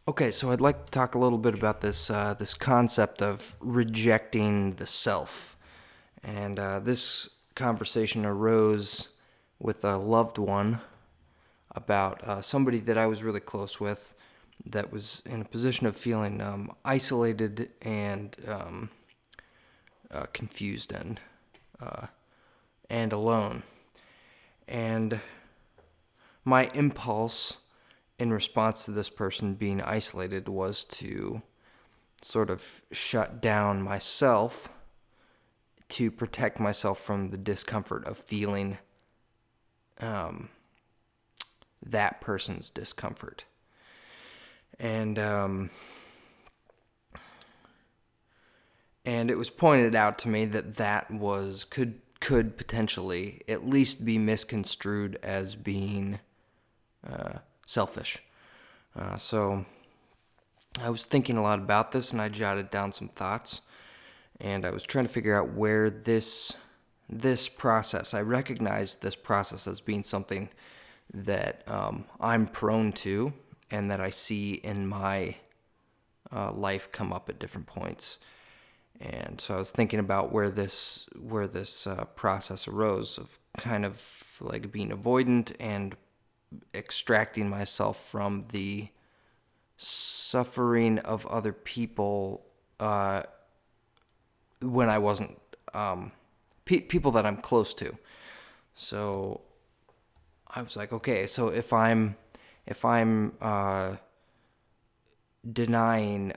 Okay, so I'd like to talk a little bit about this concept of rejecting the self, and this conversation arose with a loved one about somebody that I was really close with, that was in a position of feeling isolated and confused and alone, and my impulse in response to this person being isolated was to sort of shut down myself to protect myself from the discomfort of feeling that person's discomfort. And and it was pointed out to me that could potentially at least be misconstrued as being selfish. So I was thinking a lot about this, and I jotted down some thoughts, and I was trying to figure out where this process. I recognized this process as being something that I'm prone to, and that I see in my life come up at different points. And so I was thinking about where this process arose, of kind of like being avoidant and extracting myself from the suffering of other people when I wasn't people that I'm close to. So I was like, okay, so if I'm denying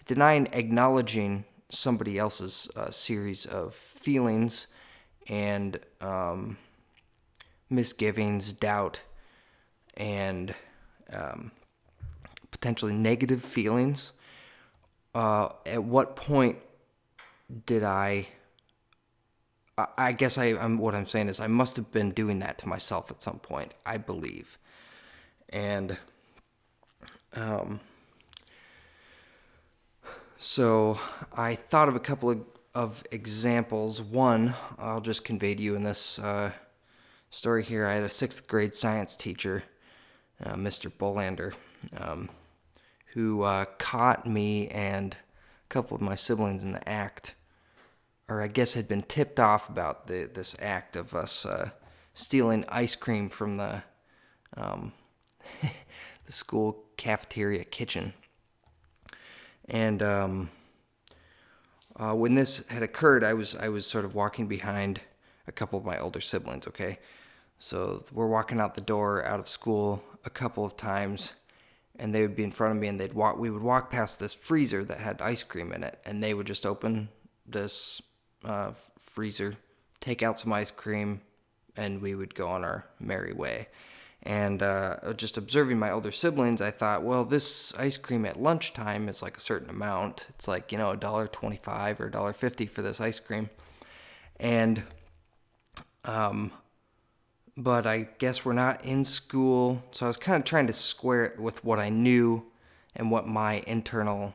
acknowledging somebody else's series of feelings and misgivings, doubt, and potentially negative feelings, at what point did I guess what I'm saying is I must have been doing that to myself at some point, I believe. And so I thought of a couple of examples. One, I'll just convey to you in this story here. I had a 6th grade science teacher, Mr. Bolander, who caught me and a couple of my siblings in the act, or I guess had been tipped off about this act of us stealing ice cream from the the school cafeteria kitchen. And when this had occurred, I was sort of walking behind a couple of my older siblings. Okay, so we're walking out the door out of school a couple of times, and they would be in front of me, and we would walk past this freezer that had ice cream in it, and they would just open this freezer, take out some ice cream, and we would go on our merry way. And just observing my older siblings, I thought, well, this ice cream at lunchtime is like a certain amount. It's like, $1.25 or $1.50 for this ice cream. And but I guess we're not in school, so I was kind of trying to square it with what I knew and what my internal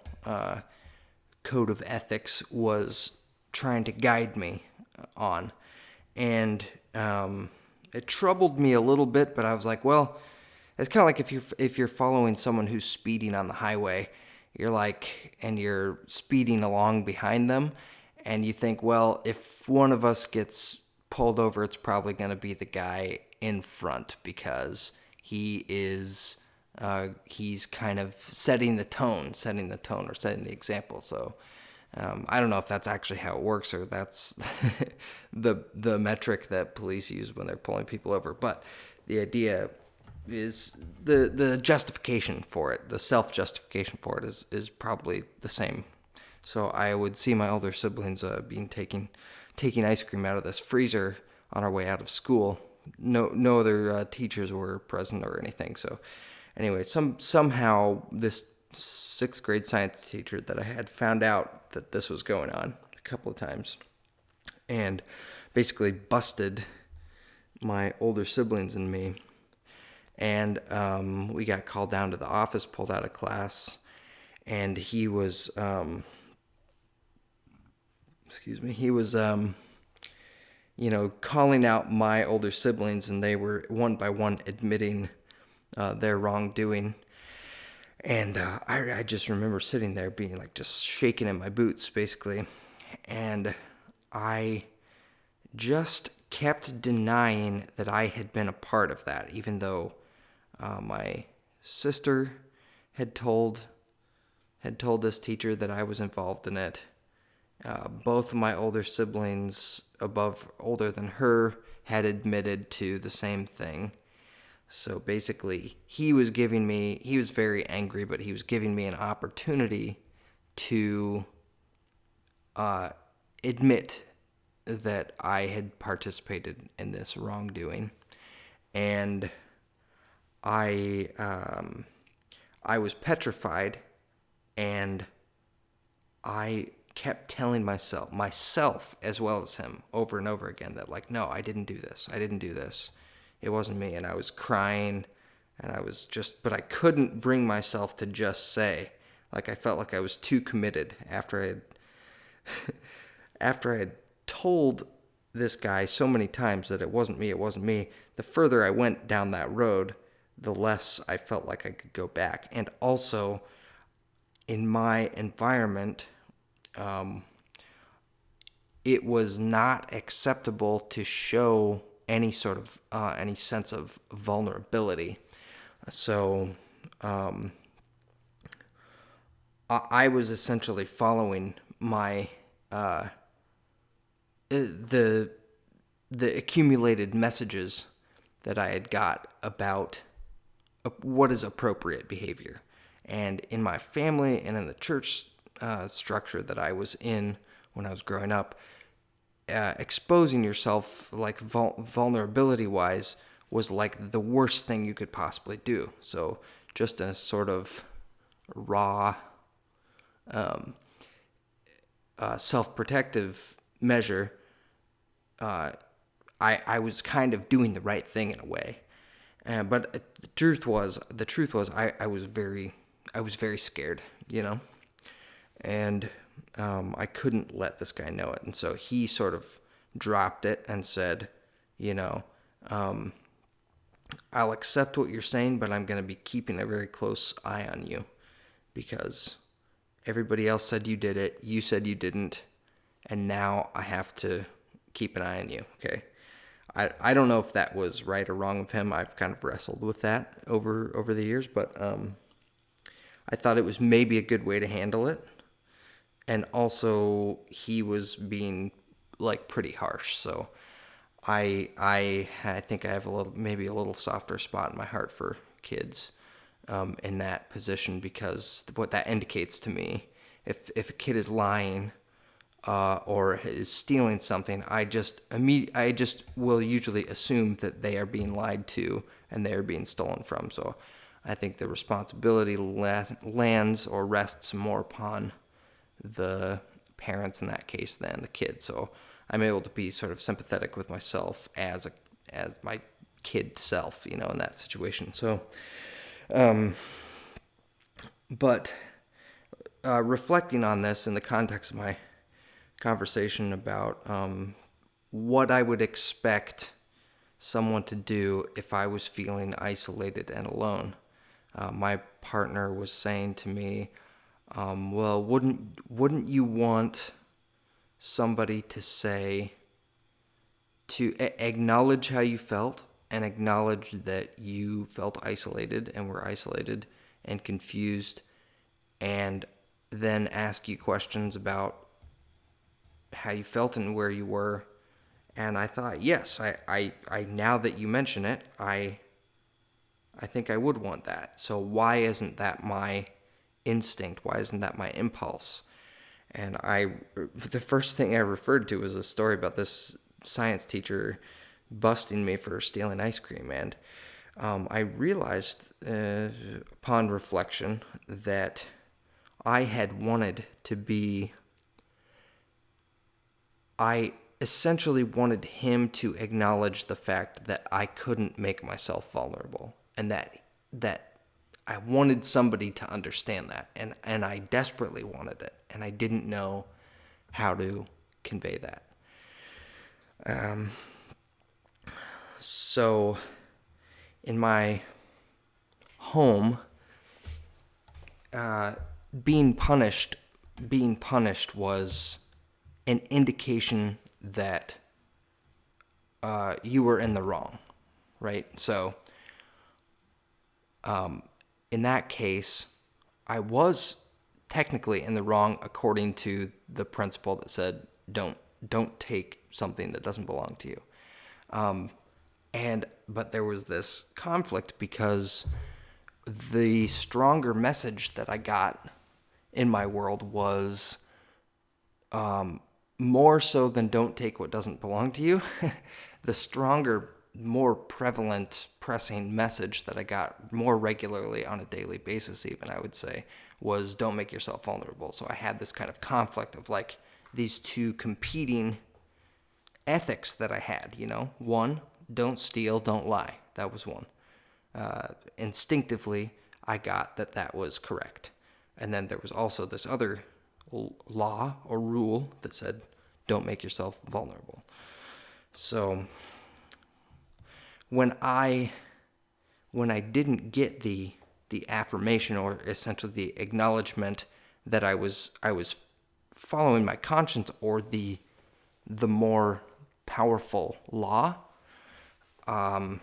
code of ethics was trying to guide me on. And it troubled me a little bit, but I was like, well, it's kind of like if you're following someone who's speeding on the highway, and you're speeding along behind them, and you think, well, if one of us gets pulled over, it's probably going to be the guy in front, because he's kind of setting the tone or setting the example. So I don't know if that's actually how it works, or that's the metric that police use when they're pulling people over. But the idea is the justification for it, the self-justification for it is probably the same. So I would see my older siblings taking ice cream out of this freezer on our way out of school. No other teachers were present or anything. So anyway, somehow this 6th grade science teacher that I had found out that this was going on a couple of times, and basically busted my older siblings and me. And we got called down to the office, pulled out of class, and he was calling out my older siblings, and they were one by one admitting their wrongdoing. And I just remember sitting there being like just shaking in my boots, basically. And I just kept denying that I had been a part of that, even though my sister had told this teacher that I was involved in it. Both of my older siblings, older than her, had admitted to the same thing. So basically, he was very angry, but he was giving me an opportunity to admit that I had participated in this wrongdoing. And I, I was petrified, and I kept telling myself as well as him over and over again that, like, no, I didn't do this. I didn't do this. It wasn't me. And I was crying, and but I couldn't bring myself to just say, like, I felt like I was too committed after I had told this guy so many times that it wasn't me. The further I went down that road, the less I felt like I could go back. And also, in my environment, it was not acceptable to show any sort of any sense of vulnerability. So I was essentially following my the accumulated messages that I had got about what is appropriate behavior. And in my family and in the church structure that I was in when I was growing up, exposing yourself, like, vulnerability wise, was like the worst thing you could possibly do. So just a sort of raw self-protective measure, I was kind of doing the right thing in a way. But the truth was, I was very scared, and I couldn't let this guy know it. And so he sort of dropped it and said, I'll accept what you're saying, but I'm going to be keeping a very close eye on you, because everybody else said you did it, you said you didn't, and now I have to keep an eye on you, okay? I don't know if that was right or wrong of him. I've kind of wrestled with that over the years, but I thought it was maybe a good way to handle it. And also, he was being, like, pretty harsh, so I think I have maybe a little softer spot in my heart for kids in that position, because what that indicates to me, if a kid is lying or is stealing something, I just will usually assume that they are being lied to and they are being stolen from. So I think the responsibility lands or rests more upon the parents in that case than the kid. So I'm able to be sort of sympathetic with myself as my kid self, in that situation. So, but reflecting on this in the context of my conversation about what I would expect someone to do if I was feeling isolated and alone, my partner was saying to me, well, wouldn't you want somebody to acknowledge how you felt and acknowledge that you felt isolated and were isolated and confused, and then ask you questions about how you felt and where you were? And I thought, yes, I now that you mention it, I think I would want that. So why isn't that my instinct? Why isn't that my impulse? And the first thing I referred to was a story about this science teacher busting me for stealing ice cream. And I realized upon reflection that I had wanted to be, I essentially wanted him to acknowledge the fact that I couldn't make myself vulnerable, and that I wanted somebody to understand that, and I desperately wanted it, and I didn't know how to convey that. So in my home, being punished was an indication that you were in the wrong, right? So in that case, I was technically in the wrong according to the principle that said don't take something that doesn't belong to you. But there was this conflict because the stronger message that I got in my world was more so than don't take what doesn't belong to you. The stronger, more prevalent, pressing message that I got more regularly on a daily basis, even I would say, was don't make yourself vulnerable. So I had this kind of conflict of like these two competing ethics that I had, One, don't steal, don't lie. That was one. Instinctively, I got that was correct. And then there was also this other law or rule that said don't make yourself vulnerable. So when I didn't get the affirmation or essentially the acknowledgement that I was following my conscience or the more powerful law, I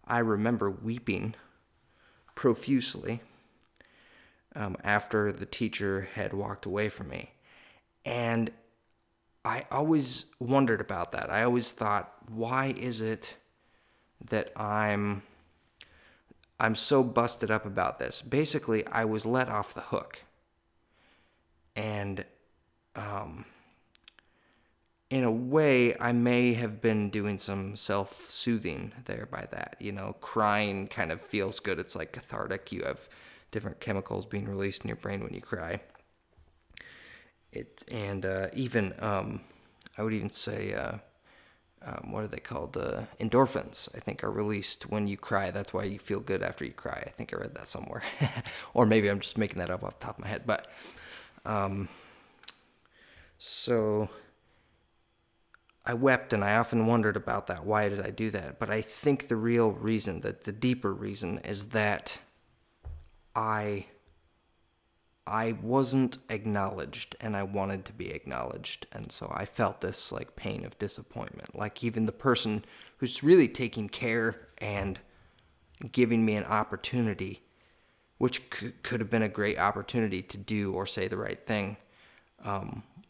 remember weeping profusely after the teacher had walked away from me. And I always wondered about that. I always thought, why is it that I'm so busted up about this? Basically, I was let off the hook. And in a way, I may have been doing some self-soothing there by that. Crying kind of feels good. It's like cathartic. You have different chemicals being released in your brain when you cry. I would even say, what are they called? Endorphins, I think, are released when you cry. That's why you feel good after you cry. I think I read that somewhere. Or maybe I'm just making that up off the top of my head. But, so I wept, and I often wondered about that. Why did I do that? But I think the real reason, the deeper reason, is that I wasn't acknowledged, and I wanted to be acknowledged. And so I felt this like pain of disappointment. Like even the person who's really taking care and giving me an opportunity, which could have been a great opportunity to do or say the right thing,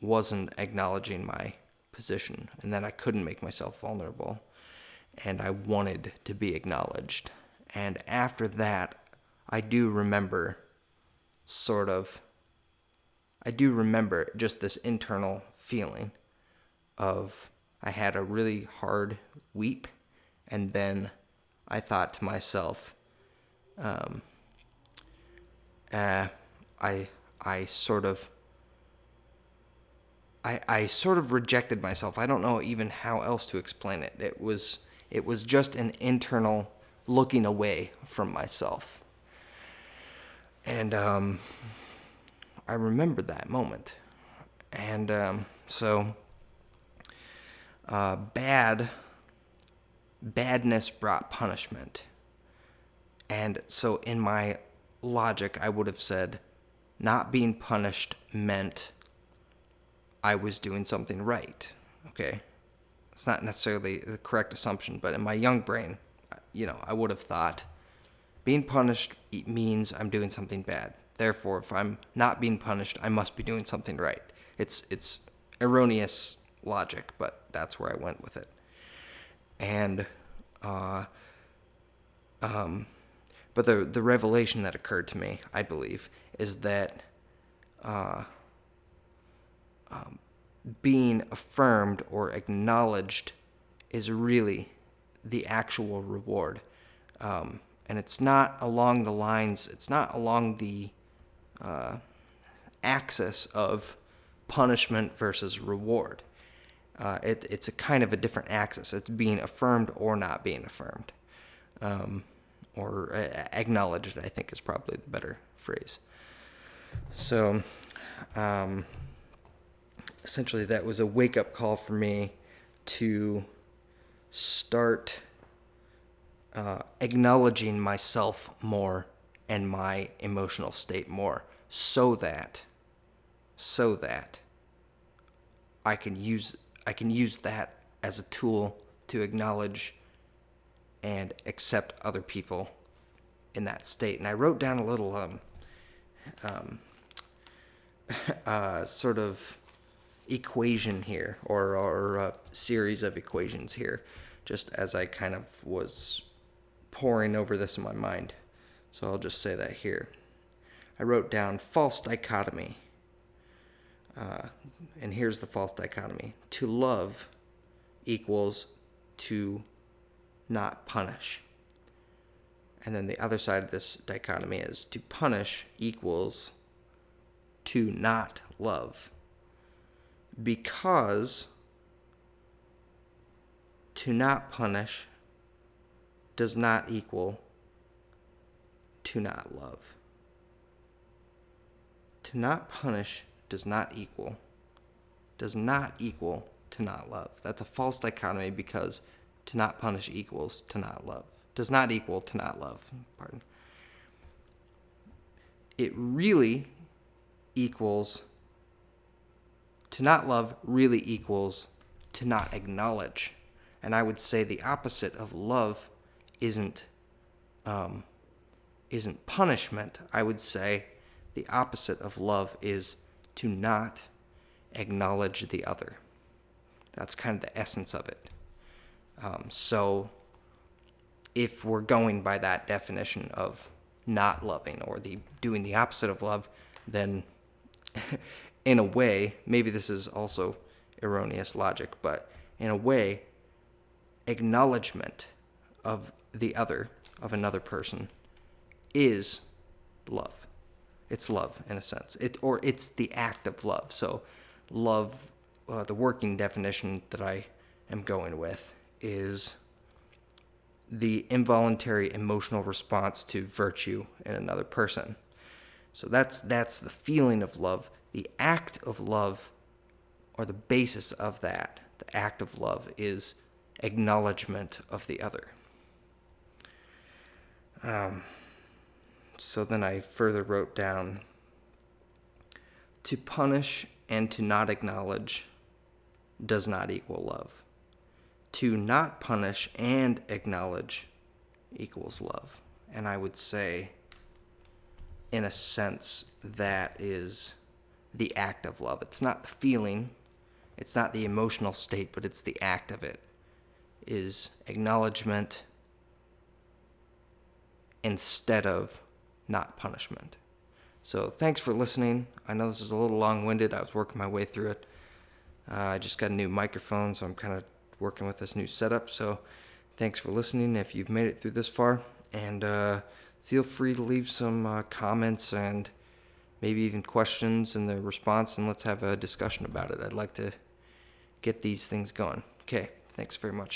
wasn't acknowledging my position, and that I couldn't make myself vulnerable, and I wanted to be acknowledged. And after that, I do remember just this internal feeling of I had a really hard weep, and then I thought to myself, I sort of rejected myself. I don't know even how else to explain it. It was just an internal looking away from myself. And I remember that moment. And so badness brought punishment. And so in my logic, I would have said not being punished meant I was doing something right. Okay? It's not necessarily the correct assumption, but in my young brain, I would have thought being punished means I'm doing something bad. Therefore, if I'm not being punished, I must be doing something right. It's erroneous logic, but that's where I went with it. And but the revelation that occurred to me, I believe, is that being affirmed or acknowledged is really the actual reward. And it's not along the axis of punishment versus reward. It's a kind of a different axis. It's being affirmed or not being affirmed. Or acknowledged, I think, is probably the better phrase. So, essentially, that was a wake-up call for me to start acknowledging myself more and my emotional state more, so that I can use that as a tool to acknowledge and accept other people in that state. And I wrote down a little sort of equation here, or a series of equations here, just as I kind of was poring over this in my mind. So I'll just say that here. I wrote down false dichotomy. And here's the false dichotomy. To love equals to not punish. And then the other side of this dichotomy is to punish equals to not love. Because to not punish does not equal to not love. To not punish does not equal to not love. That's a false dichotomy, because to not punish equals to not love. Does not equal to not love. Pardon. It really equals to not love really equals to not acknowledge. And I would say the opposite of love isn't punishment. I would say the opposite of love is to not acknowledge the other. That's kind of the essence of it. So if we're going by that definition of not loving, or doing the opposite of love, then in a way, maybe this is also erroneous logic, but in a way, acknowledgement of the other, of another person, is love. It's love in a sense. It's the act of love. So love, the working definition that I am going with, is the involuntary emotional response to virtue in another person. So that's the feeling of love. The act of love, or the basis of that, the act of love, is acknowledgement of the other. So then I further wrote down, to punish and to not acknowledge does not equal love. To not punish and acknowledge equals love. And I would say, in a sense, that is the act of love. It's not the feeling, it's not the emotional state, but it's the act of it, is acknowledgement instead of not punishment. So thanks for listening. I know this is a little long-winded. I was working my way through it. I just got a new microphone, so I'm kind of working with this new setup. So thanks for listening if you've made it through this far. And feel free to leave some comments and maybe even questions in the response, and let's have a discussion about it. I'd like to get these things going. Okay, thanks very much.